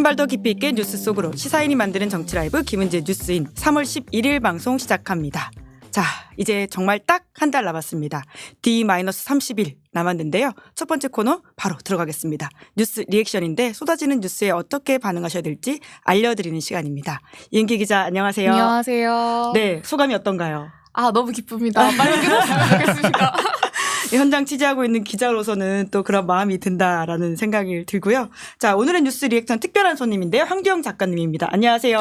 한 발 더 깊이 있게 뉴스 속으로 시사인이 만드는 정치 라이브 김은지의 뉴스인 3월 11일 방송 시작합니다. 자, 이제 정말 딱 한 달 남았습니다. D-30일 남았는데요. 첫 번째 코너 바로 들어가겠습니다. 뉴스 리액션인데 쏟아지는 뉴스에 어떻게 반응하셔야 될지 알려드리는 시간입니다. 이은기 기자 안녕하세요. 안녕하세요. 네, 소감이 어떤가요? 너무 기쁩니다. 빨리 끝났으면 좋겠습니다. 현장 취재하고 있는 기자로서는 또 그런 마음이 든다라는 생각이 들고요. 자, 오늘의 뉴스 리액션 특별한 손님인데요. 황두영 작가님입니다. 안녕하세요.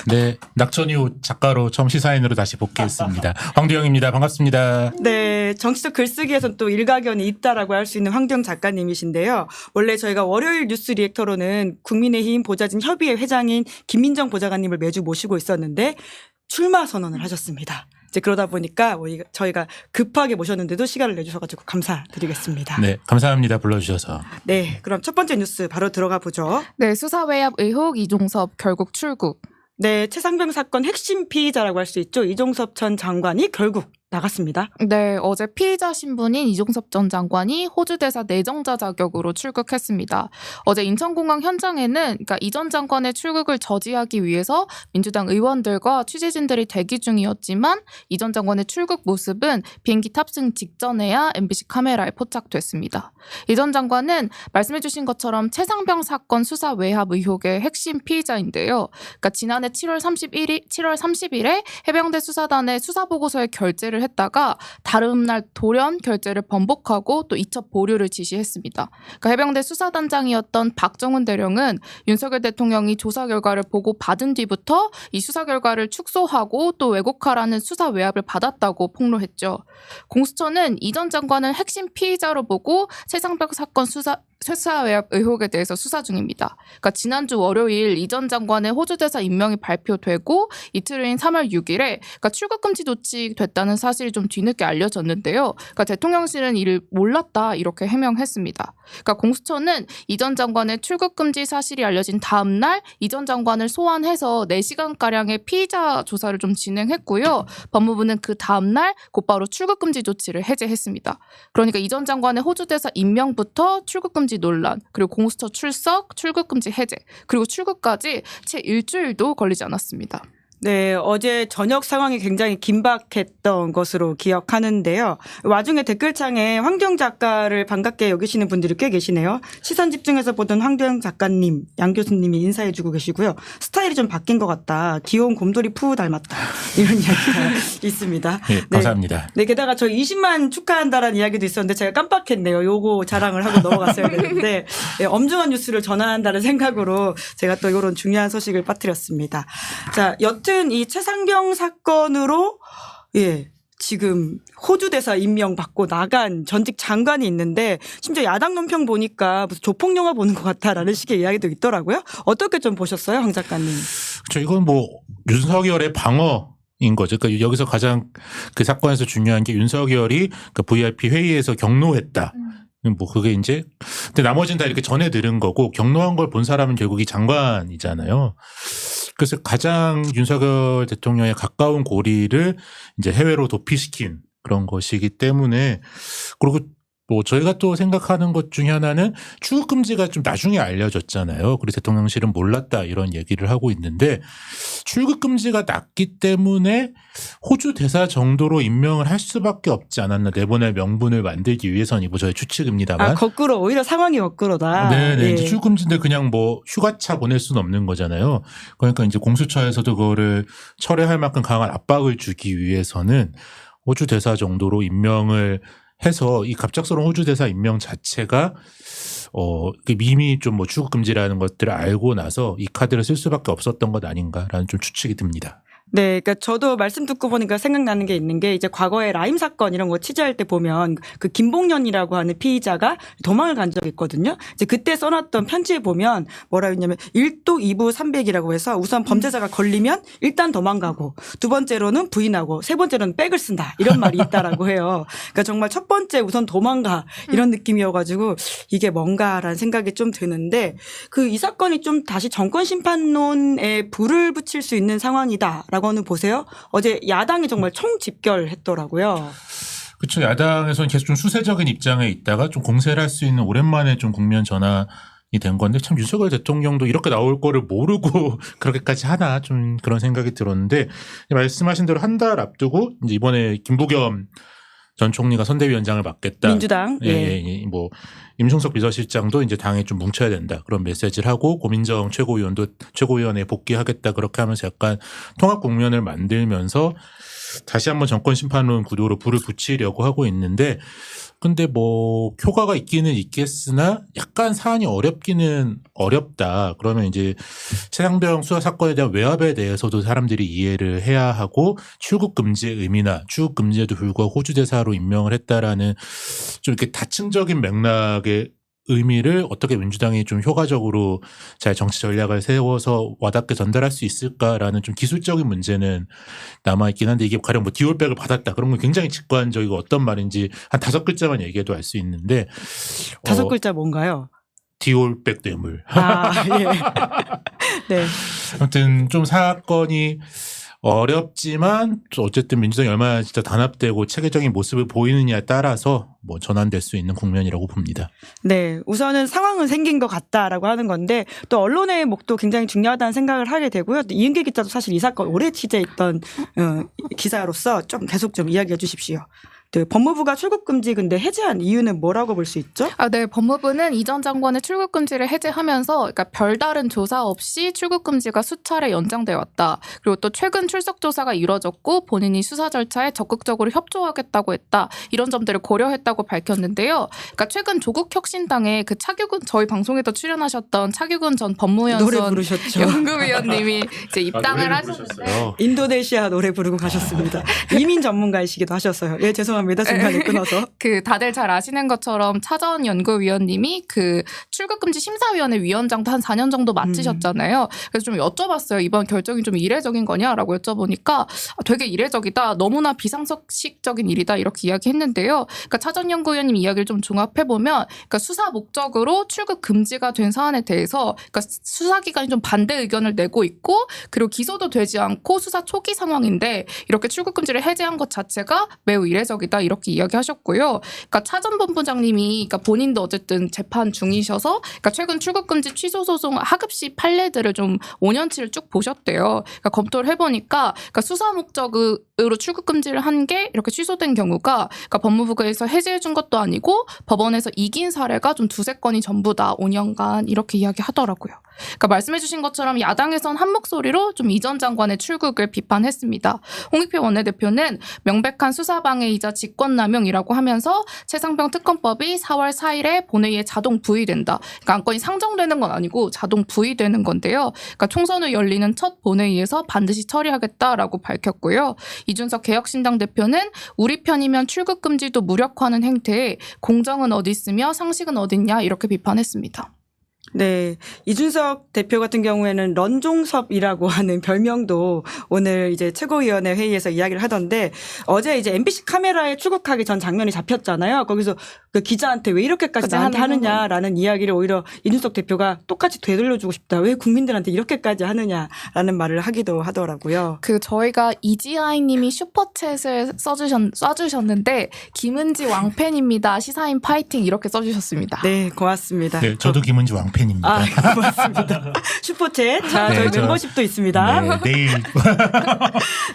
네, 낙천이후 작가로 처음 시사인으로 다시 복귀했습니다. 황두영입니다. 반갑습니다. 네, 정치적 글쓰기에선 또 일가견이 있다라고 할 수 있는 황두영 작가님이신데요. 원래 저희가 월요일 뉴스 리액터로는 국민의힘 보좌진 협의회 회장인 김민정 보좌관님을 매주 모시고 있었는데 출마 선언을 하셨습니다. 이제 그러다 보니까 저희가 급하게 모셨는데도 시간을 내주셔가지고 감사드리겠습니다. 네, 감사합니다. 불러주셔서. 네, 그럼 첫 번째 뉴스 바로 들어가 보죠. 네, 수사 외압 의혹 이종섭 결국 출국. 네, 최상병 사건 핵심 피의자라고 할 수 있죠. 이종섭 전 장관이 결국 나갔습니다. 네, 어제 피의자 신분인 이종섭 전 장관이 호주 대사 내정자 자격으로 출국했습니다. 어제 인천공항 현장에는 이 전 장관의 출국을 저지하기 위해서 민주당 의원들과 취재진들이 대기 중이었지만 이 전 장관의 출국 모습은 비행기 탑승 직전에야 MBC 카메라에 포착됐습니다. 이 전 장관은 말씀해 주신 것처럼 최상병 사건 수사 외압 의혹의 핵심 피의자인데요. 지난해 7월 30일에 해병대 수사단의 수사보고서에 결재를 했다가 다음 날 돌연 결재를 번복하고 또 이첩 보류를 지시했습니다. 해병대 수사단장이었던 박정훈 대령은 윤석열 대통령이 조사 결과를 보고 받은 뒤부터 이 수사 결과를 축소하고 또 왜곡하라는 수사 외압을 받았다고 폭로했죠. 공수처는 이 전 장관을 핵심 피의자로 보고 최상병 사건 수사 외압 의혹에 대해서 수사 중입니다. 지난주 월요일 이 전 장관의 호주 대사 임명이 발표되고 이틀 후인 3월 6일에 출국 금지 조치됐다는 사실이 좀 뒤늦게 알려졌는데요. 대통령실은 이를 몰랐다 이렇게 해명했습니다. 공수처는 이 전 장관의 출국 금지 사실이 알려진 다음 날 이 전 장관을 소환해서 4시간가량의 피의자 조사를 좀 진행했고요. 법무부는 그 다음 날 곧바로 출국 금지 조치를 해제했습니다. 그러니까 이 전 장관의 호주 대사 임명부터 출국 금지 논란, 그리고 공수처 출석, 출국금지 해제, 그리고 출국까지 채 일주일도 걸리지 않았습니다. 네, 어제 저녁 상황이 굉장히 긴박했던 것으로 기억하는데요. 와중에 댓글창에 황두영 작가를 반갑게 여기시는 분들이 꽤 계시네요. 시선 집중해서 보던 황두영 작가님, 양 교수님이 인사해주고 계시고요. 스타일이 좀 바뀐 것 같다. 귀여운 곰돌이 푸 닮았다. 이런 이야기가 있습니다. 네, 감사합니다. 네, 게다가 저희 20만 축하한다라는 이야기도 있었는데 제가 깜빡했네요. 요거 자랑을 하고 넘어갔어야 되는데 네, 엄중한 뉴스를 전환한다는 생각으로 제가 또 이런 중요한 소식을 빠뜨렸습니다. 자, 여튼 이 최상병 사건으로 지금 호주 대사 임명 받고 나간 전직 장관이 있는데 심지어 야당 논평 보니까 무슨 조폭 영화 보는 것 같다라는 식의 이야기도 있더라고요. 어떻게 좀 보셨어요, 황 작가님? 이건 윤석열의 방어인 거죠. 여기서 가장 그 사건에서 중요한 게 윤석열이 VIP 회의에서 경로했다. 그게 이제 근데 나머지는 다 이렇게 전해 들은 거고 경로한 걸 본 사람은 결국 이 장관이잖아요. 그래서 가장 윤석열 대통령에 가까운 고리를 이제 해외로 도피시킨 그런 것이기 때문에 그리고 저희가 또 생각하는 것 중에 하나는 출국 금지가 좀 나중에 알려졌잖아요. 그래서 대통령실은 몰랐다 이런 얘기를 하고 있는데 출국 금지가 났기 때문에 호주 대사 정도로 임명을 할 수밖에 없지 않았나. 내보낼 명분을 만들기 위해서는 저의 추측입니다만. 거꾸로 오히려 상황이 거꾸로다. 네. 이제 출국 금지인데 그냥 휴가차 보낼 수는 없는 거잖아요. 그러니까 이제 공수처에서도 그거를 철회할 만큼 강한 압박을 주기 위해서는 호주 대사 정도로 임명을 해서 이 갑작스러운 호주 대사 임명 자체가 이미 좀 출국 금지라는 것들을 알고 나서 이 카드를 쓸 수밖에 없었던 것 아닌가라는 좀 추측이 듭니다. 네, 그러니까 저도 말씀 듣고 보니까 생각나는 게 있는 게 이제 과거에 라임 사건 이런 거 취재할 때 보면 그 김봉년이라고 하는 피의자가 도망을 간 적이 있거든요. 이제 그때 써놨던 편지에 보면 뭐라고 했냐면 1도 2부 300이라고 해서 우선 범죄자가 걸리면 일단 도망가고 두 번째로는 부인하고 세 번째로는 백을 쓴다 이런 말이 있다라고 해요. 그러니까 정말 첫 번째 우선 도망가 이런 느낌이어가지고 이게 뭔가라는 생각이 좀 드는데 이 사건이 좀 다시 정권 심판론에 불을 붙일 수 있는 상황이다. 라고는 보세요. 어제 야당이 정말 총집결했더라고요. 그렇죠. 야당에서는 계속 좀 수세적인 입장에 있다가 좀 공세를 할 수 있는 오랜만에 좀 국면 전환 된 건데 참 윤석열 대통령도 이렇게 나올 거를 모르고 그렇게까지 하나 좀 그런 생각이 들었는데 말씀하신 대로 한 달 앞두고 이제 이번에 김부겸 전 총리가 선대위원장을 맡겠다. 민주당. 뭐 임종석 비서실장도 이제 당에 좀 뭉쳐야 된다 그런 메시지를 하고 고민정 최고위원도 최고위원회에 복귀하겠다 그렇게 하면서 약간 통합 국면을 만들면서 다시 한번 정권 심판론 구도로 불을 붙이려고 하고 있는데 근데 뭐 효과가 있기는 있겠으나 약간 사안이 어렵기는 어렵다. 그러면 이제 최상병 수사 사건에 대한 외압에 대해서도 사람들이 이해를 해야 하고 출국 금지의 의미나 출국 금지에도 불구하고 호주 대사로 임명을 했다라는 좀 이렇게 다층적인 맥락의 의미를 어떻게 민주당이 좀 효과적으로 잘 정치 전략을 세워서 와닿게 전달할 수 있을까라는 좀 기술적인 문제는 남아있긴 한데 이게 가령 뭐 디올백을 받았다 그런 건 굉장히 직관적이고 어떤 말인지 한 5글자만 얘기해도 알 수 있는데 5글자 뭔가요? 디올백 뇌물. 아, 예. 네. 아무튼 좀 사건이 어렵지만 어쨌든 민주당이 얼마나 진짜 단합되고 체계적인 모습을 보이느냐에 따라서 뭐 전환될 수 있는 국면이라고 봅니다. 네. 우선은 상황은 생긴 것 같다라고 하는 건데 또 언론의 목도 굉장히 중요하다는 생각을 하게 되고요. 또 이은기 기자도 사실 이 사건 오래 취재했던 기자로서 좀 계속 좀 이야기해 주십시오. 네, 법무부가 출국 금지 근데 해제한 이유는 뭐라고 볼 수 있죠? 네, 법무부는 이 전 장관의 출국 금지를 해제하면서 그러니까 별다른 조사 없이 출국 금지가 수차례 연장돼 왔다. 그리고 또 최근 출석 조사가 이뤄졌고 본인이 수사 절차에 적극적으로 협조하겠다고 했다. 이런 점들을 고려했다고 밝혔는데요. 그러니까 최근 조국혁신당의 그 차규근 저희 방송에도 출연하셨던 차규근 전 법무연수원 노래 부르셨죠. 연구위원님이 이제 입당을 하셨는데 인도네시아 노래 부르고 가셨습니다. 이민 전문가이시기도 하셨어요. 예, 죄송합니다. 중간에 끊어서. 그 다들 잘 아시는 것처럼 차 전 연구위원님이 그 출국금지 심사위원회 위원장도 한 4년 정도 맡으셨잖아요. 그래서 좀 여쭤봤어요. 이번 결정이 좀 이례적인 거냐라고 여쭤보니까 되게 이례적이다. 너무나 비상식적인 일이다. 이렇게 이야기했는데요. 그러니까 차 전 연구위원님 이야기를 좀 종합해보면 그러니까 수사 목적으로 출국 금지가 된 사안에 대해서 그러니까 수사기관이 좀 반대 의견을 내고 있고 그리고 기소도 되지 않고 수사 초기 상황인데 이렇게 출국 금지를 해제한 것 자체가 매우 이례적이다. 이렇게 이야기하셨고요. 그러니까 차 전 본부장님이 그러니까 본인도 어쨌든 재판 중이셔서 그러니까 최근 출국금지 취소 소송 하급시 판례들을 좀 5년치를 쭉 보셨대요. 그러니까 검토를 해보니까 그러니까 수사 목적으로 출국금지를 한 게 이렇게 취소된 경우가 그러니까 법무부에서 해제해 준 것도 아니고 법원에서 이긴 사례가 좀 2-3건이 전부다. 5년간 이렇게 이야기하더라고요. 그러니까 말씀해 주신 것처럼 야당에선 한 목소리로 좀 이 전 장관의 출국을 비판했습니다. 홍익표 원내대표는 명백한 수사방해이자 직권남용이라고 하면서 최상병 특검법이 4월 4일에 본회의에 자동 부의된다. 그러니까 안건이 상정되는 건 아니고 자동 부의되는 건데요. 그러니까 총선 후 열리는 첫 본회의에서 반드시 처리하겠다라고 밝혔고요. 이준석 개혁신당 대표는 우리 편이면 출국 금지도 무력화하는 행태에 공정은 어디 있으며 상식은 어딨냐 이렇게 비판했습니다. 네. 이준석 대표 같은 경우에는 런종섭이라고 하는 별명도 오늘 이제 최고위원회 회의에서 이야기를 하던데 어제 이제 MBC 카메라에 출국하기 전 장면이 잡혔잖아요. 거기서 그 기자한테 왜 이렇게까지 나한테 하느냐라는 이야기를 오히려 이준석 대표가 똑같이 되돌려주고 싶다. 왜 국민들한테 이렇게까지 하느냐라는 말을 하기도 하더라고요. 그 저희가 이지아이 님이 슈퍼챗을 써주셨는데 김은지 왕팬입니다. 시사인 파이팅 이렇게 써주셨습니다. 네. 고맙습니다. 네, 저도 김은지 왕팬입니다. 아, 고맙습니다. 슈퍼챗. 자, 네, 저희 저- 멤버십도 있습니다. 네, 내일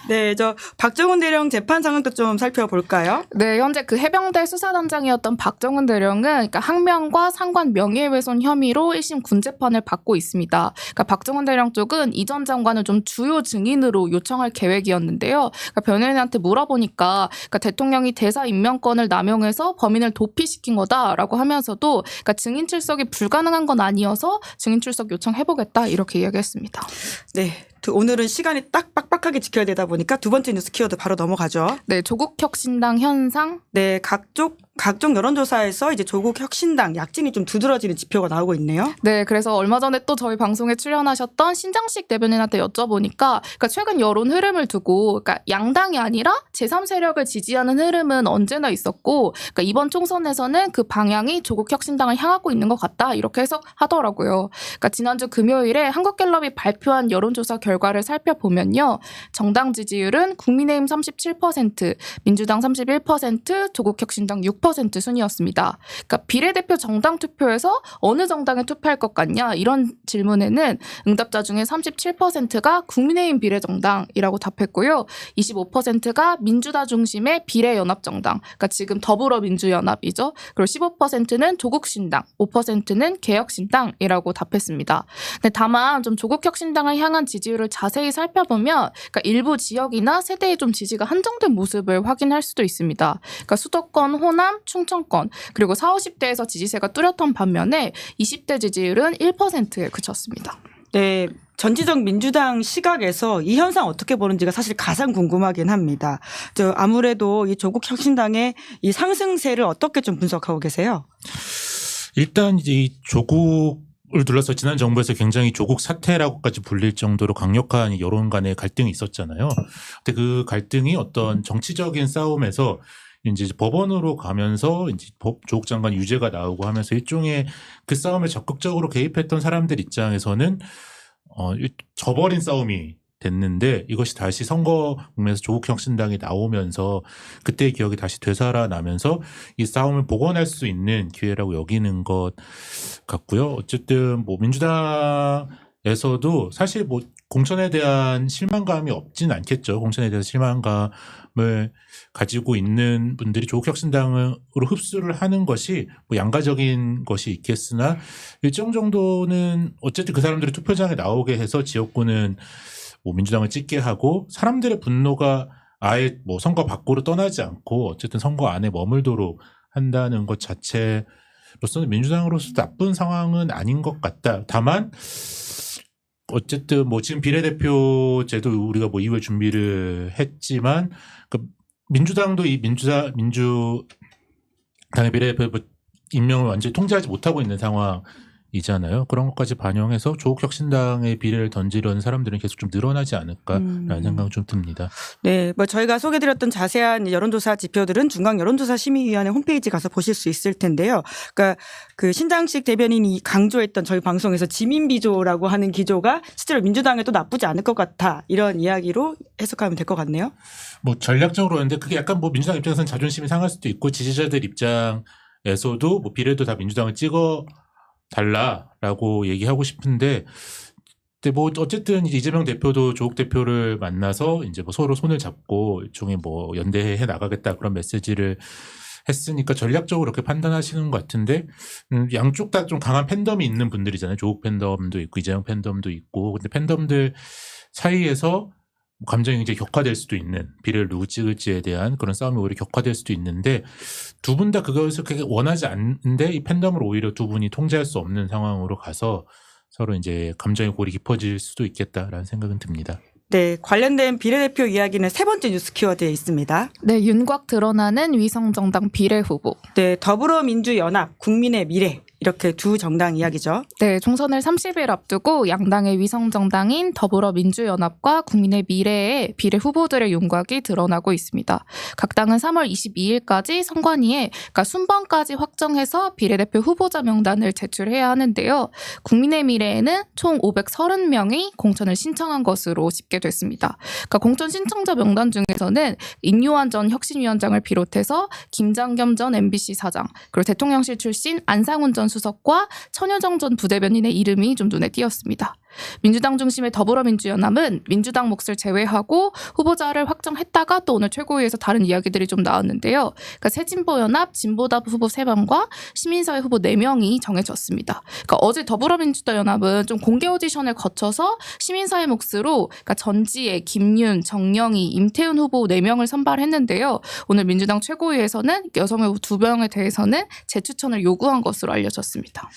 네, 저 박정훈 대령 재판 상황도 좀 살펴볼까요? 네, 현재 그 해병대 수사단장이었던 박정훈 대령은 그러니까 항명과 상관 명예훼손 혐의로 1심 군재판을 받고 있습니다. 그러니까 박정훈 대령 쪽은 이 전 장관을 좀 주요 증인으로 요청할 계획이었는데요. 그러니까 변호인한테 물어보니까 그러니까 대통령이 대사 임명권을 남용해서 범인을 도피시킨 거다라고 하면서도 그러니까 증인 출석이 불가능한 건 아니어서 증인 출석 요청해보겠다 이렇게 이야기했습니다. 네. 오늘은 시간이 딱 빡빡하게 지켜야 되다 보니까 두 번째 뉴스 키워드 바로 넘어가죠. 네, 조국혁신당 현상. 네, 각종 여론조사에서 이제 조국혁신당 약진이 좀 두드러지는 지표가 나오고 있네요. 네, 그래서 얼마 전에 또 저희 방송에 출연하셨던 신장식 대변인한테 여쭤보니까 그러니까 최근 여론 흐름을 두고 그러니까 양당이 아니라 제3세력을 지지하는 흐름은 언제나 있었고 그러니까 이번 총선에서는 그 방향이 조국혁신당을 향하고 있는 것 같다 이렇게 해석하더라고요. 그러니까 지난주 금요일에 한국갤럽이 발표한 여론조사 결과를 살펴보면요. 정당 지지율은 국민의힘 37%, 민주당 31%, 조국혁신당 6% 순이었습니다. 그러니까 비례대표 정당 투표에서 어느 정당에 투표할 것 같냐 이런 질문에는 응답자 중에 37%가 국민의힘 비례정당이라고 답했고요. 25%가 민주당 중심의 비례연합정당, 그러니까 지금 더불어민주연합이죠. 그리고 15%는 조국신당, 5%는 개혁신당이라고 답했습니다. 근데 다만 좀 조국혁신당을 향한 지지율을 자세히 살펴보면 그러니까 일부 지역이나 세대의 좀 지지가 한정된 모습을 확인할 수도 있습니다. 그러니까 수도권, 호남, 충청권 그리고 40, 50대에서 지지세가 뚜렷한 반면에 20대 지지율은 1%에 그쳤습니다. 네. 전지적 민주당 시각에서 이 현상 어떻게 보는지가 사실 가장 궁금하긴 합니다. 아무래도 이 조국 혁신당의 이 상승세를 어떻게 좀 분석하고 계세요? 일단 이제 이 조국을 둘러서 지난 정부에서 굉장히 조국 사태라고까지 불릴 정도로 강력한 여론 간의 갈등이 있었잖아요. 근데 그 갈등이 어떤 정치적인 싸움에서 이제 법원으로 가면서 이제 조국 장관 유죄가 나오고 하면서 일종의 그 싸움에 적극적으로 개입했던 사람들 입장에서는 져버린 싸움이 됐는데 이것이 다시 선거 국면에서 조국 혁신당이 나오면서 그때의 기억이 다시 되살아나면서 이 싸움을 복원할 수 있는 기회라고 여기는 것 같고요. 어쨌든 뭐 민주당에서도 사실 뭐 공천에 대한 실망감이 없진 않겠죠. 공천에 대한 실망감을 가지고 있는 분들이 조국혁신당으로 흡수를 하는 것이 뭐 양가적인 것이 있겠으나 일정 정도는 어쨌든 그 사람들이 투표장에 나오게 해서 지역구는 뭐 민주당을 찍게 하고 사람들의 분노가 아예 뭐 선거 밖으로 떠나지 않고 어쨌든 선거 안에 머물도록 한다는 것 자체로서는 민주당으로서 나쁜 상황은 아닌 것 같다. 다만 어쨌든 뭐 지금 비례대표제도 우리가 뭐 이후에 준비를 했지만 그 민주당도 이 민주당의 비례대표 임명을 완전히 통제하지 못하고 있는 상황이잖아요. 그런 것까지 반영해서 조국혁신당의 비례를 던지려는 사람들은 계속 좀 늘어나지 않을까라는 생각은 좀 듭니다. 네, 뭐 저희가 소개드렸던 자세한 여론조사 지표들은 중앙여론조사심의위원회 홈페이지 가서 보실 수 있을 텐데요. 그러니까 그 신장식 대변인이 강조했던 저희 방송에서 지민비조라고 하는 기조가 실제로 민주당에도 나쁘지 않을 것 같아 이런 이야기로 해석하면 될 것 같네요. 뭐 전략적으로 하는데 그게 약간 뭐 민주당 입장에서는 자존심이 상할 수도 있고 지지자들 입장에서도 뭐 비례도 다 민주당을 찍어 달라라고 얘기하고 싶은데 근데 뭐 어쨌든 이재명 대표도 조국 대표를 만나서 이제 뭐 서로 손을 잡고 일종의 뭐 연대해 나가겠다 그런 메시지를 했으니까 전략적으로 그렇게 판단하시는 것 같은데 양쪽 다 좀 강한 팬덤이 있는 분들이잖아요. 조국 팬덤도 있고 이재명 팬덤도 있고 근데 팬덤들 사이에서 감정이 이제 격화될 수도 있는 비례를 누구 찍을지에 대한 그런 싸움이 오히려 격화될 수도 있는데 두 분 다 그것을 그렇게 원하지 않는데 이 팬덤을 오히려 두 분이 통제할 수 없는 상황으로 가서 서로 이제 감정의 골이 깊어질 수도 있겠다라는 생각은 듭니다. 네, 관련된 비례대표 이야기는 세 번째 뉴스 키워드에 있습니다. 네, 윤곽 드러나는 위성정당 비례 후보. 네, 더불어민주연합, 국민의 미래 이렇게 두 정당 이야기죠. 네, 총선을 30일 앞두고 양당의 위성정당인 더불어민주연합과 국민의 미래의 비례 후보들의 윤곽이 드러나고 있습니다. 각 당은 3월 22일까지 선관위에 그러니까 순번까지 확정해서 비례대표 후보자 명단을 제출해야 하는데요. 국민의 미래에는 총 530명이 공천을 신청한 것으로 집계 됐습니다. 그러니까 공천 신청자 명단 중에서는 인요한 전 혁신위원장을 비롯해서 김장겸 전 MBC 사장 그리고 대통령실 출신 안상훈 전 수석과 천여정 전 부대변인의 이름이 좀 눈에 띄었습니다. 민주당 중심의 더불어민주연합은 민주당 몫을 제외하고 후보자를 확정했다가 또 오늘 최고위에서 다른 이야기들이 좀 나왔는데요. 그러니까 새진보연합, 진보답 후보 3명과 시민사회 후보 4명이 정해졌습니다. 그러니까 어제 더불어민주연합은 좀 공개 오디션을 거쳐서 시민사회 몫으로 그러니까 전지혜, 김윤, 정영희, 임태훈 후보 4명을 선발했는데요. 오늘 민주당 최고위에서는 여성 후보 2명에 대해서는 재추천을 요구한 것으로 알려졌습니다.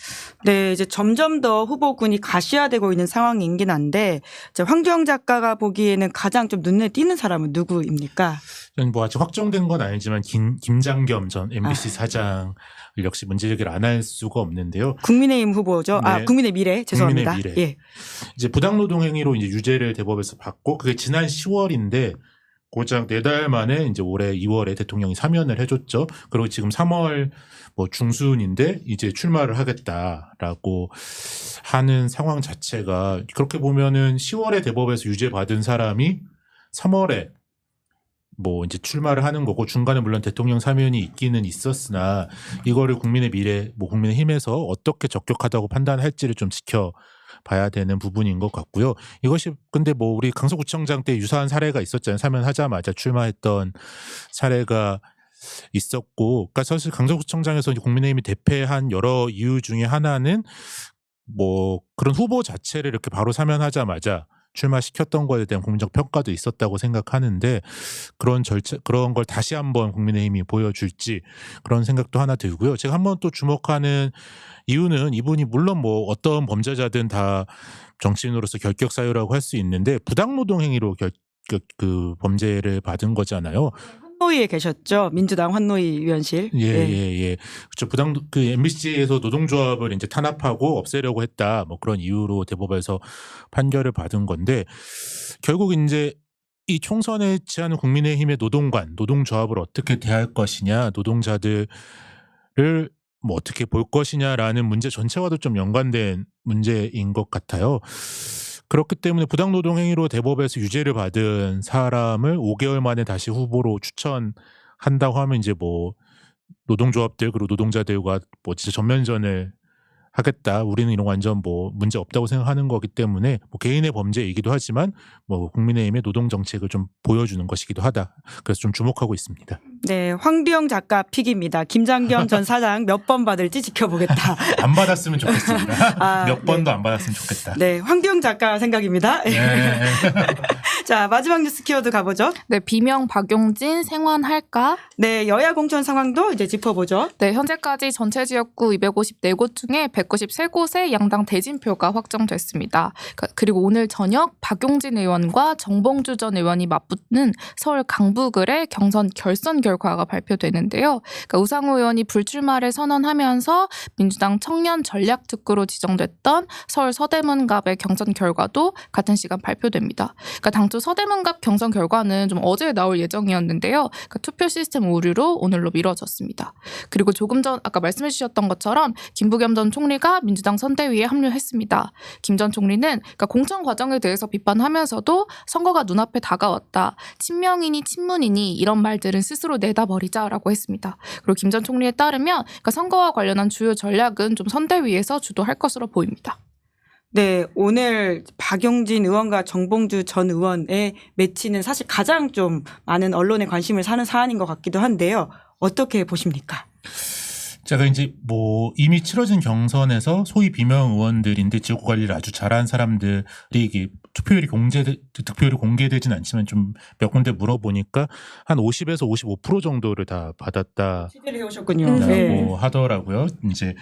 네, 이제 점점 더 후보군이 가시화되고 있는 상황이긴 한데 황교안 작가가 보기에는 가장 좀 눈에 띄는 사람은 누구입니까? 뭐 아직 확정된 건 아니지만 김장겸 전 MBC 사장을 역시 문제제기를 안 할 수가 없는데요. 국민의힘 후보죠. 네. 국민의 미래 죄송합니다. 국민의 미래. 예. 이제 부당노동 행위로 이제 유죄를 대법에서 받고 그게 지난 10월인데 고작 4달 만에 이제 올해 2월에 대통령이 사면을 해줬죠. 그리고 지금 3월 뭐 중순인데 이제 출마를 하겠다라고 하는 상황 자체가 그렇게 보면은 10월에 대법에서 유죄 받은 사람이 3월에 뭐 이제 출마를 하는 거고 중간에 물론 대통령 사면이 있기는 있었으나 이거를 국민의 미래, 뭐 국민의힘에서 어떻게 적격하다고 판단할지를 좀 지켜봐야 되는 부분인 것 같고요. 이것이 근데 뭐 우리 강서구청장 때 유사한 사례가 있었잖아요. 사면하자마자 출마했던 사례가 있었고, 그러니까 사실 강서구청장에서 이제 국민의힘이 대패한 여러 이유 중에 하나는 뭐 그런 후보 자체를 이렇게 바로 사면하자마자 출마시켰던 거에 대한 국민적 평가도 있었다고 생각하는데 그런 그런 걸 다시 한번 국민의힘이 보여줄지 그런 생각도 하나 들고요. 제가 한번 또 주목하는 이유는 이분이 물론 뭐 어떤 범죄자든 다 정치인으로서 결격 사유라고 할 수 있는데 부당노동 행위로 그 범죄를 받은 거잖아요. 환노위에 계셨죠. 민주당 환노위 위원실. 예. 그렇죠. 그 MBC에서 노동조합을 이제 탄압하고 없애려고 했다. 뭐 그런 이유로 대법에서 판결을 받은 건데 결국 이제 이 총선에 취하는 국민의힘의 노동조합을 어떻게 대할 것이냐, 노동자들을 뭐 어떻게 볼 것이냐라는 문제 전체와도 좀 연관된 문제인 것 같아요. 그렇기 때문에 부당노동 행위로 대법에서 유죄를 받은 사람을 5개월 만에 다시 후보로 추천한다고 하면 이제 뭐 노동조합들 그리고 노동자들과 뭐 진짜 전면전을 하겠다. 우리는 이런 완전 뭐 문제 없다고 생각하는 거기 때문에 뭐 개인의 범죄이기도 하지만 뭐 국민의힘의 노동 정책을 좀 보여주는 것이기도 하다. 그래서 좀 주목하고 있습니다. 네, 황두영 작가 픽입니다. 김장겸 전 사장 몇 번 받을지 지켜보겠다. 안 받았으면 좋겠습니다. 몇 네. 번도 안 받았으면 좋겠다. 네, 황두영 작가 생각입니다. 네. 자, 마지막 뉴스 키워드 가보죠. 네, 비명 박용진 생환할까? 네, 여야 공천 상황도 이제 짚어보죠. 네, 현재까지 전체 지역구 254곳 중에 193곳의 양당 대진표가 확정됐습니다. 그리고 오늘 저녁 박용진 의원과 정봉주 전 의원이 맞붙는 서울 강북을의 경선 결선 결과가 발표되는데요. 그러니까 우상호 의원이 불출마를 선언하면서 민주당 청년 전략특구로 지정됐던 서울 서대문갑의 경선 결과도 같은 시간 발표됩니다. 그러니까 당초 서대문갑 경선 결과는 좀 어제 나올 예정이었는데요. 그러니까 투표 시스템 오류로 오늘로 미뤄졌습니다. 그리고 조금 전 아까 말씀해 주셨던 것처럼 김부겸 전 총리가 민주당 선대위에 합류했습니다. 김 전 총리는 그러니까 공천 과정에 대해서 비판하면서도 선거가 눈앞에 다가왔다. 친명이니 친문이니 이런 말들은 스스로 내다버리자라고 했습니다. 그리고 김 전 총리에 따르면 그러니까 선거와 관련한 주요 전략은 좀 선대위에서 주도할 것으로 보입니다. 네, 오늘 박용진 의원과 정봉주 전 의원의 매치는 사실 가장 좀 많은 언론의 관심을 사는 사안인 것 같기도 한데요. 어떻게 보십니까? 제가 이제 뭐 이미 치러진 경선에서 소위 비명 의원들인데 지역구 관리를 아주 잘한 사람들이 이게 득표율이 공개되진 않지만 좀 몇 군데 물어보니까 한 50에서 55% 정도를 다 받았다. 취재를 해오셨군요. 라고 네. 하더라고요. 이제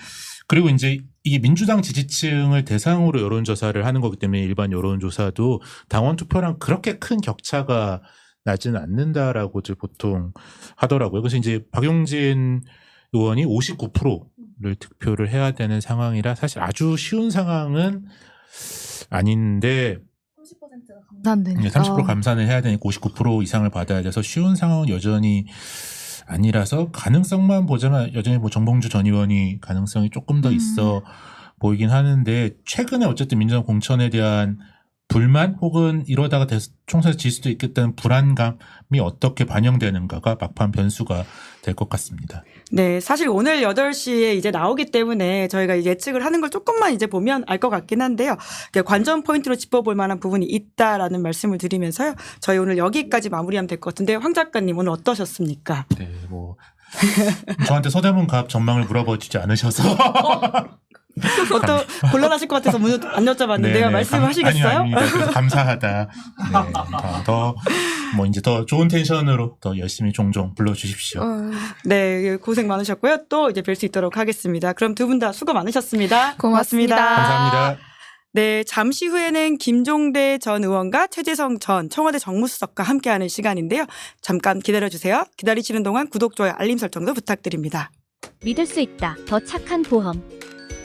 그리고 이제 이게 민주당 지지층을 대상으로 여론조사를 하는 거기 때문에 일반 여론조사도 당원 투표랑 그렇게 큰 격차가 나지는 않는다라고 보통 하더라고요. 그래서 이제 박용진 의원이 59%를 득표를 해야 되는 상황이라 사실 아주 쉬운 상황은 아닌데 30% 감산을 해야 되니까 59% 이상을 받아야 돼서 쉬운 상황은 여전히 아니라서 가능성만 보자면 여전히 뭐 정봉주 전 의원이 가능성이 조금 더 있어 보이긴 하는데 최근에 어쨌든 민주당 공천에 대한 불만 혹은 이러다가 총선에서 질 수도 있겠다는 불안감이 어떻게 반영되는가가 막판 변수가 될 것 같습니다. 네, 사실 오늘 8시에 이제 나오기 때문에 저희가 예측을 하는 걸 조금만 이제 보면 알 것 같긴 한데요. 관전 포인트로 짚어볼 만한 부분이 있다라는 말씀을 드리면서요. 저희 오늘 여기까지 마무리하면 될 것 같은데 황 작가님 오늘 어떠셨습니까? 네, 뭐 저한테 서대문 갑 전망을 물어보지 않으셔서 곤란하실 것 같아서 안 여쭤봤는데요. 말씀하시겠어요? 아닙니다. 그래서 감사하다. 네, 더 뭐 이제 더 좋은 텐션으로 더 열심히 종종 불러주십시오. 네, 고생 많으셨고요. 또 이제 뵐 수 있도록 하겠습니다. 그럼 두 분 다 수고 많으셨습니다. 고맙습니다. 감사합니다. 네, 잠시 후에는 김종대 전 의원과 최재성 전 청와대 정무수석과 함께하는 시간인데요. 잠깐 기다려주세요. 기다리시는 동안 구독, 좋아요, 알림 설정도 부탁드립니다. 믿을 수 있다. 더 착한 보험.